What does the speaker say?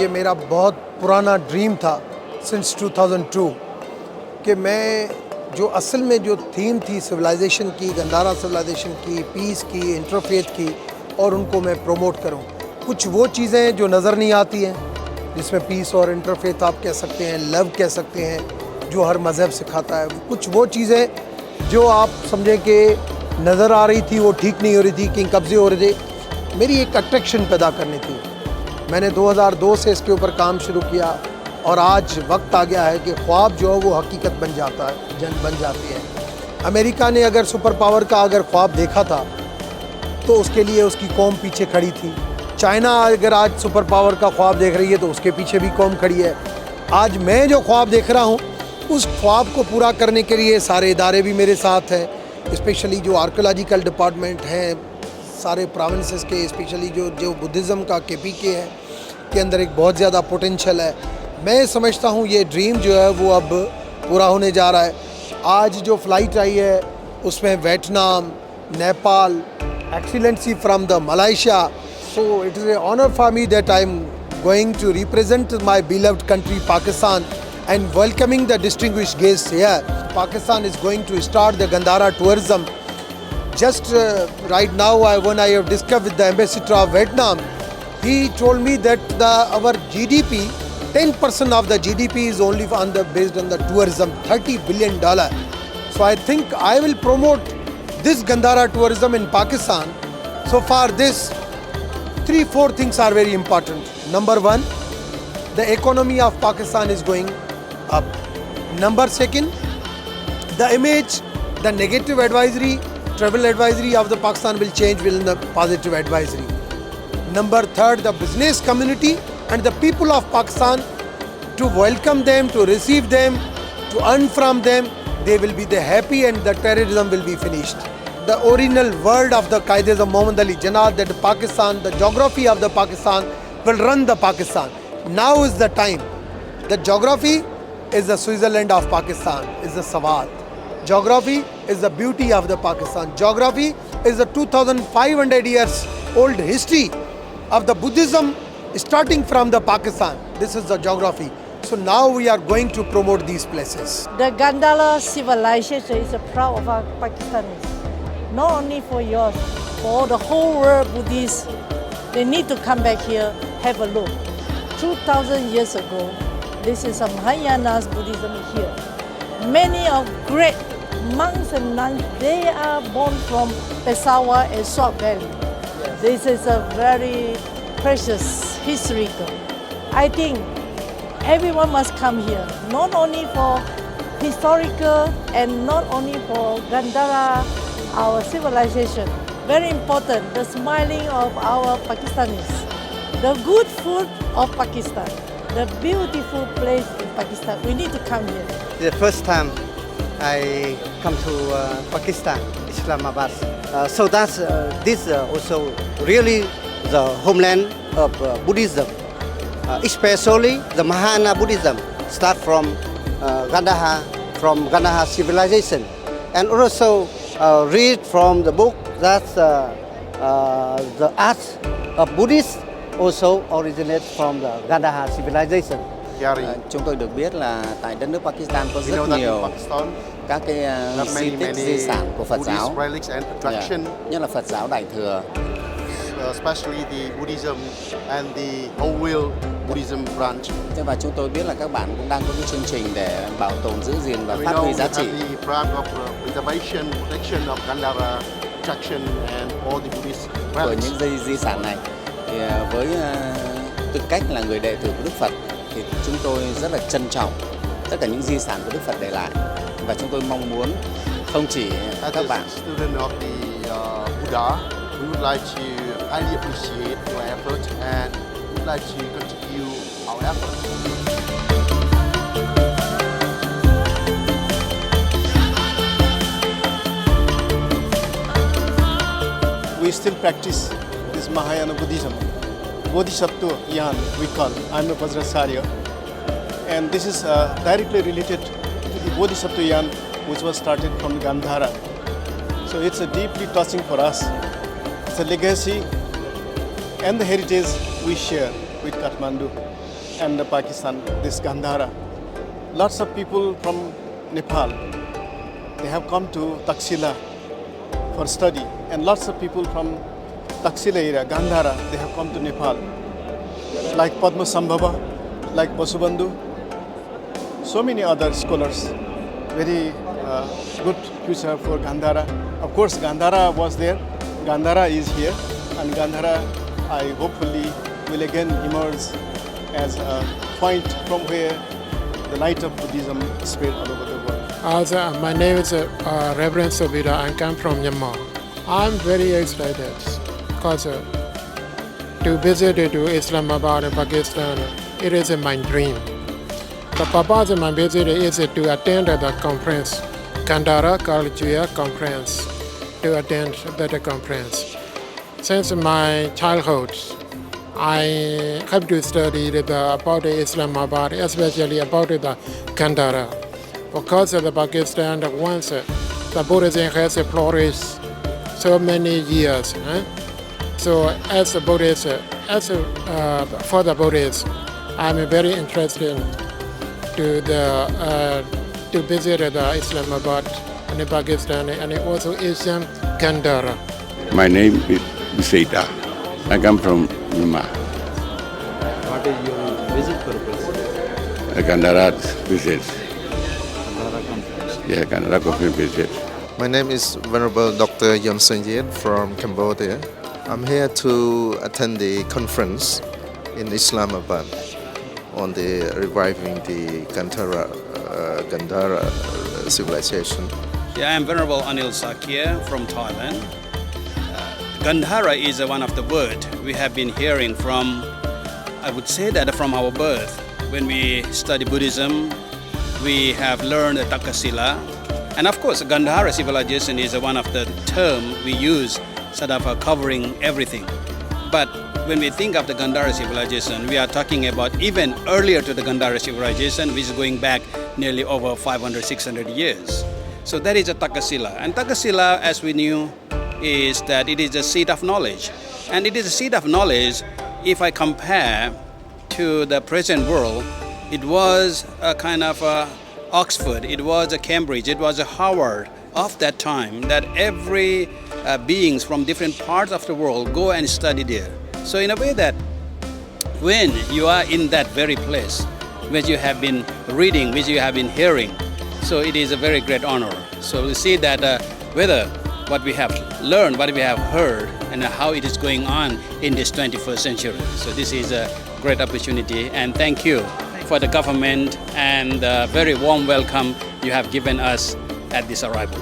یہ میرا بہت پرانا ڈریم تھا سنس 2002 کہ میں جو اصل میں جو تھیم تھی سویلائزیشن کی، گندھارا سویلائزیشن کی، پیس کی، انٹرفیتھ کی، اور ان کو میں پروموٹ کروں. کچھ وہ چیزیں جو نظر نہیں آتی ہیں جس میں پیس اور انٹرفیتھ آپ کہہ سکتے ہیں، لو کہہ سکتے ہیں، جو ہر مذہب سکھاتا ہے. کچھ وہ چیزیں جو آپ سمجھیں کہ نظر آ رہی تھی وہ ٹھیک نہیں ہو رہی تھی، کہیں قبضے ہو رہے تھے، میری ایک اٹریکشن پیدا کرنی تھی. میں نے 2002 سے اس کے اوپر کام شروع کیا اور آج وقت آ گیا ہے کہ خواب جو ہے وہ حقیقت بن جاتا ہے، بن جاتی ہے. امریکہ نے اگر سپر پاور کا اگر خواب دیکھا تھا تو اس کے لیے اس کی قوم پیچھے کھڑی تھی. چائنا اگر آج سپر پاور کا خواب دیکھ رہی ہے تو اس کے پیچھے بھی قوم کھڑی ہے. آج میں جو خواب دیکھ رہا ہوں اس خواب کو پورا کرنے کے لیے سارے ادارے بھی میرے ساتھ ہیں، اسپیشلی جو آرکیولوجیکل ڈپارٹمنٹ ہیں سارے پروونسز کے، اسپیشلی جو بدھزم کا KPK ہے کے اندر ایک بہت زیادہ پوٹینشل ہے. میں سمجھتا ہوں یہ ڈریم جو ہے وہ اب پورا ہونے جا رہا ہے. آج جو فلائٹ آئی ہے اس میں Vietnam, Nepal, Excellency from the Malaysia. So it is an honor for me that I am going to represent my beloved country Pakistan and welcoming the distinguished guests here. Pakistan is going to start the Gandhara tourism. Just right now when I have discussed with the ambassador of Vietnam, he told me that our GDP, 10% of the GDP is only based on the tourism, $30 billion. So I think I will promote this Gandhara tourism in Pakistan. So for this, 3-4 things are very important. Number one, the economy of Pakistan is going up. Number second, the image, the negative advisory, travel advisory of the Pakistan will change in the positive advisory. Number third, the business community and the people of Pakistan, to welcome them, to receive them, to earn from them, they will be the happy and the terrorism will be finished. The original word of the Qaeda of Muhammad Ali Jinnah that Pakistan, the geography of the Pakistan will run the Pakistan. Now is the time. The geography is the Switzerland of Pakistan, is the Sawat. Geography is the beauty of the Pakistan. Geography is the 2500 years old history of the Buddhism starting from the Pakistan. This is the geography. So now we are going to promote these places. The Gandhara civilization is proud of our Pakistanis. Not only for yours, for the whole world Buddhists, they need to come back here, have a look. 2,000 years ago, this is a Mahayana Buddhism here. Many of great monks and nuns, they are born from Peshawar and Swat Valley. Yes. This is a very precious historical. I think everyone must come here, not only for historical and not only for Gandhara, our civilization. Very important, the smiling of our Pakistanis, the good food of Pakistan, the beautiful place in Pakistan. We need to come here. The first time I come to Pakistan, Islamabad. So that's this also really the homeland of Buddhism, especially the Mahayana Buddhism start from Gandhara civilization, and also read from the book that the art of Buddhists also originates from the Gandhara civilization. Chúng tôi được biết là tại đất nước Pakistan có rất nhiều các cái di tích di sản của Phật giáo, nhất là Phật giáo Đại thừa. Especially the Buddhism and the whole Buddhism branch. Thế và chúng tôi biết là các bạn cũng đang có cái chương trình để bảo tồn, giữ gìn và phát huy giá trị. The program of preservation, protection of Gandhara, attraction and all the Buddhist của những di sản này. Thì với tư cách là người đệ tử của Đức Phật thì chúng tôi rất là trân trọng tất cả những di sản của Đức Phật để lại, và chúng tôi mong muốn không chỉ các bạn. As a student of the Buddha, we would like to highly appreciate your effort and would like to continue our effort. We still practice this Mahayana Buddhism. Bodhisattva Yan we call. I'm a Vajracharya, and this is directly related to the Bodhisattva Yan, which was started from Gandhara. So it's deeply touching for us. It's a legacy and the heritage we share with Kathmandu and Pakistan, this Gandhara. Lots of people from Nepal, they have come to Taxila for study, and lots of people from Taxila area, Gandhara, they have come to Nepal, like Padma Sambhava, like Pasubandhu, so many other scholars. Very good future for Gandhara. Of course, Gandhara was there, Gandhara is here, and Gandhara, I hopefully will again emerge as a point from where the light of Buddhism spread all over the world. My name is Reverend Sobira. I come from Myanmar. I'm very excited because to visit to Islamabad and Pakistan, it is my dream. The purpose of my visit is to attend the conference, Gandhara Culture Conference, to attend that conference. Since my childhood, I have to study about Islamabad, especially about the Gandhara. Because of the Pakistan, once the Buddhism has flourished so many years. So as a Buddhist, for the Buddhists, I'm very interested to visit the Islamabad and Pakistan and also Asian Gandhara. My name is Seita. I come from Myanmar. What is your visit purpose? A Gandhara visit. Gandhara conference. Yeah, Gandhara conference visit. My name is Venerable Dr. Yon Sen from Cambodia. I'm here to attend the conference in Islamabad on the reviving the Gandhara civilization. Yeah, I'm Venerable Anil Sakya from Thailand. Gandhara is one of the words we have been hearing from, I would say that from our birth. When we study Buddhism, we have learned the Takasila. And of course, Gandhara civilization is one of the terms we use sort of covering everything. But when we think of the Gandhara civilization, we are talking about even earlier to the Gandhara civilization, which is going back nearly over 500, 600 years. So that is a Takasila. And Takasila, as we knew, is that it is a seat of knowledge. And it is a seat of knowledge, if I compare to the present world, it was a kind of Oxford, it was a Cambridge, it was a Harvard of that time, that every beings from different parts of the world go and study there. So in a way that when you are in that very place, which you have been reading, which you have been hearing, so it is a very great honor. So we see that whether what we have learned, what we have heard, and how it is going on in this 21st century. So this is a great opportunity, and thank you for the government and the very warm welcome you have given us at this arrival.